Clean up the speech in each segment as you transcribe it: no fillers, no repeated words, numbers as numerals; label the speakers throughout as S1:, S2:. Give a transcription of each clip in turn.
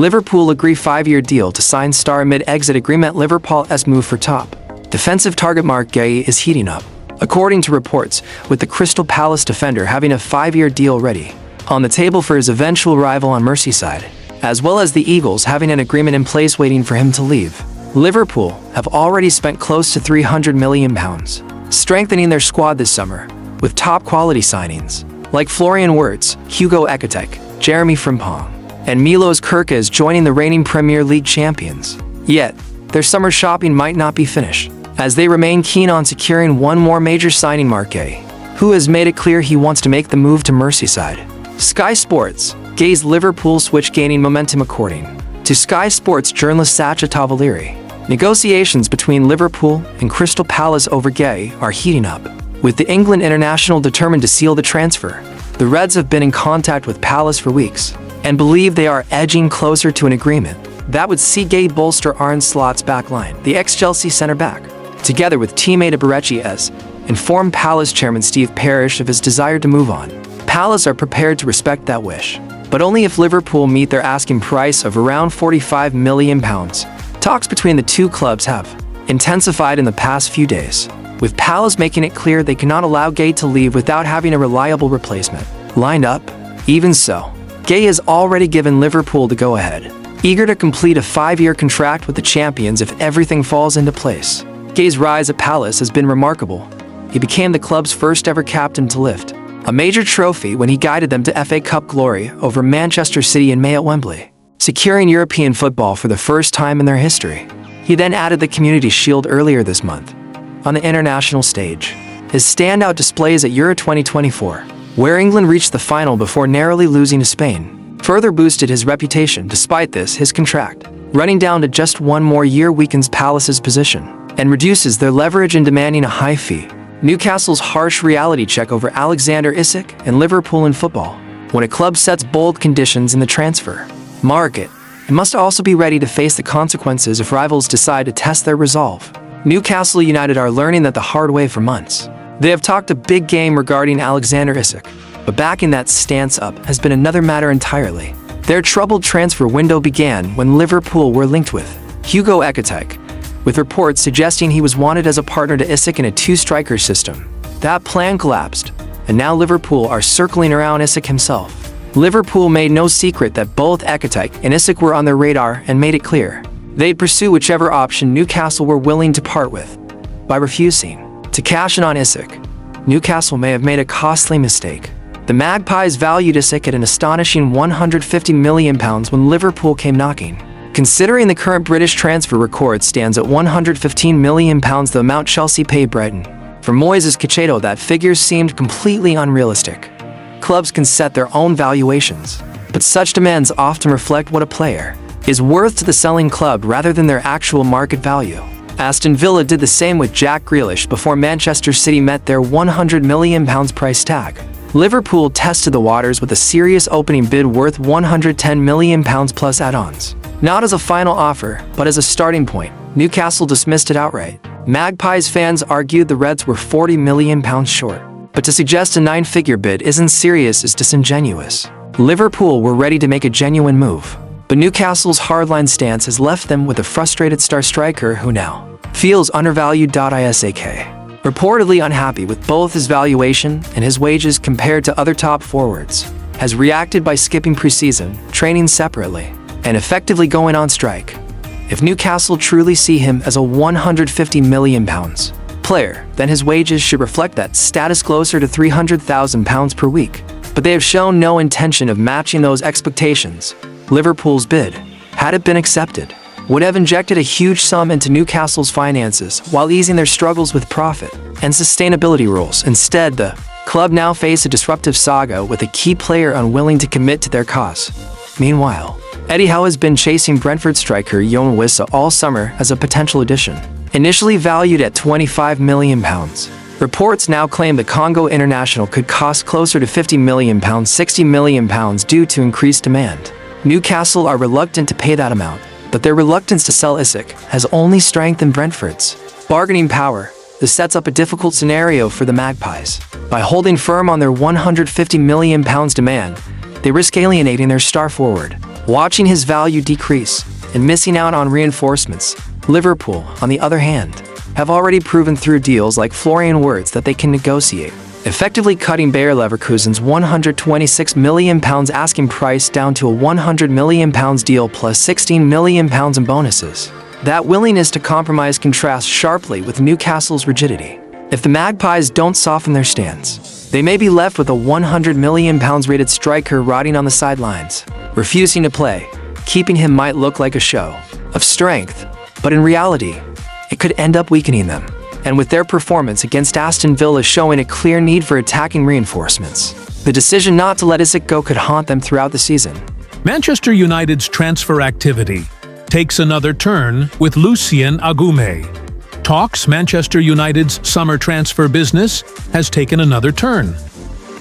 S1: Liverpool agree 5-year deal to sign star amid exit agreement. Liverpool's move for top defensive target Mark Guéhi is heating up, according to reports, with the Crystal Palace defender having a 5-year deal ready on the table for his eventual rival on Merseyside, as well as the Eagles having an agreement in place waiting for him to leave. Liverpool have already spent close to £300 million, strengthening their squad this summer, with top-quality signings like Florian Wirtz, Hugo Ekitike, Jeremy Frimpong, and Milos Kerkez joining the reigning Premier League champions. Yet, their summer shopping might not be finished, as they remain keen on securing one more major signing. Mark Guéhi, who has made it clear he wants to make the move to Merseyside. Sky Sports, Guéhi's Liverpool switch gaining momentum. According to Sky Sports journalist Sacha Tavaliri, negotiations between Liverpool and Crystal Palace over Guéhi are heating up, with the England international determined to seal the transfer. The Reds have been in contact with Palace for weeks and believe they are edging closer to an agreement that would see Guéhi bolster Arne Slot's back line. The ex-Chelsea centre-back, together with teammate Eberechi Ez, informed Palace chairman Steve Parish of his desire to move on. Palace are prepared to respect that wish, but only if Liverpool meet their asking price of around £45 million. Talks between the two clubs have intensified in the past few days, with Palace making it clear they cannot allow Guéhi to leave without having a reliable replacement lined up. Even so, Guéhi has already given Liverpool the go-ahead, eager to complete a 5-year contract with the champions if everything falls into place. Guéhi's rise at Palace has been remarkable. He became the club's first ever captain to lift a major trophy when he guided them to FA Cup glory over Manchester City in May at Wembley, securing European football for the first time in their history. He then added the Community Shield earlier this month. On the international stage, his standout displays at Euro 2024, where England reached the final before narrowly losing to Spain, further boosted his reputation. Despite this, his contract, running down to just one more year, weakens Palace's position and reduces their leverage in demanding a high fee. Newcastle's harsh reality check over Alexander Isak and Liverpool in football. When a club sets bold conditions in the transfer market, it must also be ready to face the consequences if rivals decide to test their resolve. Newcastle United are learning that the hard way for months. They have talked a big game regarding Alexander Isak, but backing that stance up has been another matter entirely. Their troubled transfer window began when Liverpool were linked with Hugo Ekitike, with reports suggesting he was wanted as a partner to Isak in a two-striker system. That plan collapsed, and now Liverpool are circling around Isak himself. Liverpool made no secret that both Ekitike and Isak were on their radar and made it clear they'd pursue whichever option Newcastle were willing to part with. By refusing to cash in on Isak, Newcastle may have made a costly mistake. The Magpies valued Isak at an astonishing £150 million when Liverpool came knocking. Considering the current British transfer record stands at £115 million, the amount Chelsea paid Brighton for Moises Caicedo, that figure seemed completely unrealistic. Clubs can set their own valuations, but such demands often reflect what a player is worth to the selling club rather than their actual market value. Aston Villa did the same with Jack Grealish before Manchester City met their £100 million price tag. Liverpool tested the waters with a serious opening bid worth £110 million plus add-ons. Not as a final offer, but as a starting point. Newcastle dismissed it outright. Magpies fans argued the Reds were £40 million short, but to suggest a 9-figure bid isn't serious is disingenuous. Liverpool were ready to make a genuine move, but Newcastle's hardline stance has left them with a frustrated star striker who now feels undervalued. Isak, reportedly unhappy with both his valuation and his wages compared to other top forwards, has reacted by skipping preseason training separately and effectively going on strike. If Newcastle truly see him as a £150 million player, then his wages should reflect that status, closer to £300,000 per week. But they have shown no intention of matching those expectations. Liverpool's bid, had it been accepted, would have injected a huge sum into Newcastle's finances while easing their struggles with profit and sustainability rules. Instead, the club now face a disruptive saga with a key player unwilling to commit to their cause. Meanwhile, Eddie Howe has been chasing Brentford striker Yoane Wissa all summer as a potential addition. Initially valued at £25 million, reports now claim the Congo international could cost closer to £50 million, £60 million due to increased demand. Newcastle are reluctant to pay that amount, but their reluctance to sell Isak has only strengthened Brentford's bargaining power. This sets up a difficult scenario for the Magpies. By holding firm on their £150 million demand, they risk alienating their star forward, watching his value decrease and missing out on reinforcements. Liverpool, on the other hand, have already proven through deals like Florian Wirtz that they can negotiate, effectively cutting Bayer Leverkusen's £126 million asking price down to a £100 million deal plus £16 million in bonuses. That willingness to compromise contrasts sharply with Newcastle's rigidity. If the Magpies don't soften their stance, they may be left with a £100 million rated striker rotting on the sidelines, refusing to play. Keeping him might look like a show of strength, but in reality, it could end up weakening them. And with their performance against Aston Villa showing a clear need for attacking reinforcements, the decision not to let Isak go could haunt them throughout the season.
S2: Manchester United's transfer activity takes another turn with Lucien Agoumé. Talks Manchester United's summer transfer business has taken another turn.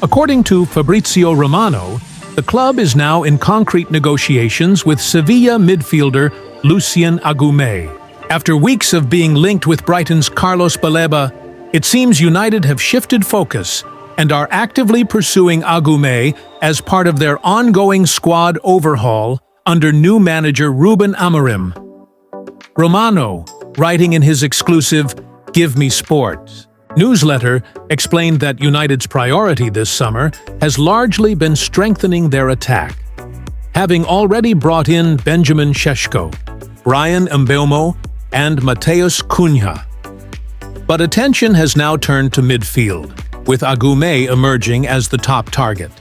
S2: According to Fabrizio Romano, the club is now in concrete negotiations with Sevilla midfielder Lucien Agoumé. After weeks of being linked with Brighton's Carlos Baleba, it seems United have shifted focus and are actively pursuing Agoumé as part of their ongoing squad overhaul under new manager Ruben Amorim. Romano, writing in his exclusive Give Me Sport newsletter, explained that United's priority this summer has largely been strengthening their attack, having already brought in Benjamin Šeško, Brian Mbeumo, and Mateus Cunha. But attention has now turned to midfield, with Agoumé emerging as the top target.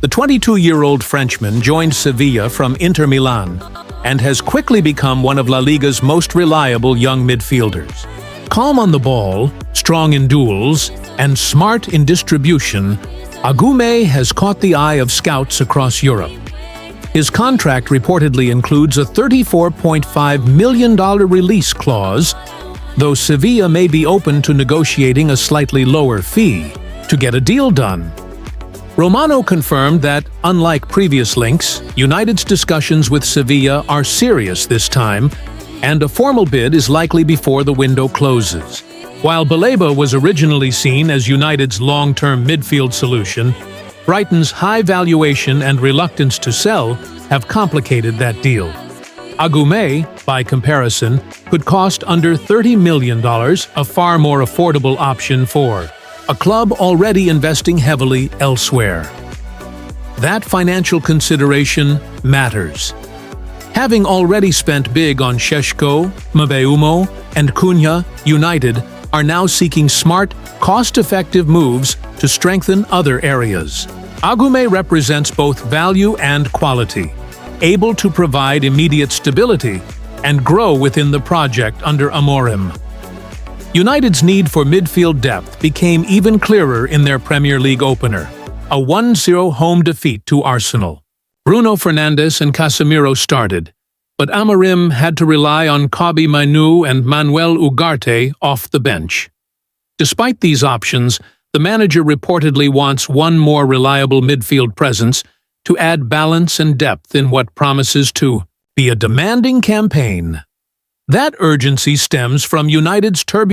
S2: The 22-year-old Frenchman joined Sevilla from Inter Milan and has quickly become one of La Liga's most reliable young midfielders. Calm on the ball, strong in duels, and smart in distribution, Agoumé has caught the eye of scouts across Europe. His contract reportedly includes a $34.5 million release clause, though Sevilla may be open to negotiating a slightly lower fee to get a deal done. Romano confirmed that, unlike previous links, United's discussions with Sevilla are serious this time, and a formal bid is likely before the window closes. While Baleba was originally seen as United's long-term midfield solution, Brighton's high valuation and reluctance to sell have complicated that deal. Agoumé, by comparison, could cost under $30 million, a far more affordable option for a club already investing heavily elsewhere. That financial consideration matters. Having already spent big on Šeško, Mbeumo, and Cunha, United are now seeking smart, cost-effective moves to strengthen other areas. Agoumé represents both value and quality, able to provide immediate stability and grow within the project under Amorim. United's need for midfield depth became even clearer in their Premier League opener, a 1-0 home defeat to Arsenal. Bruno Fernandes and Casemiro started, but Amorim had to rely on Kobbie Mainoo and Manuel Ugarte off the bench. Despite these options, the manager reportedly wants one more reliable midfield presence to add balance and depth in what promises to be a demanding campaign. That urgency stems from United's turbulent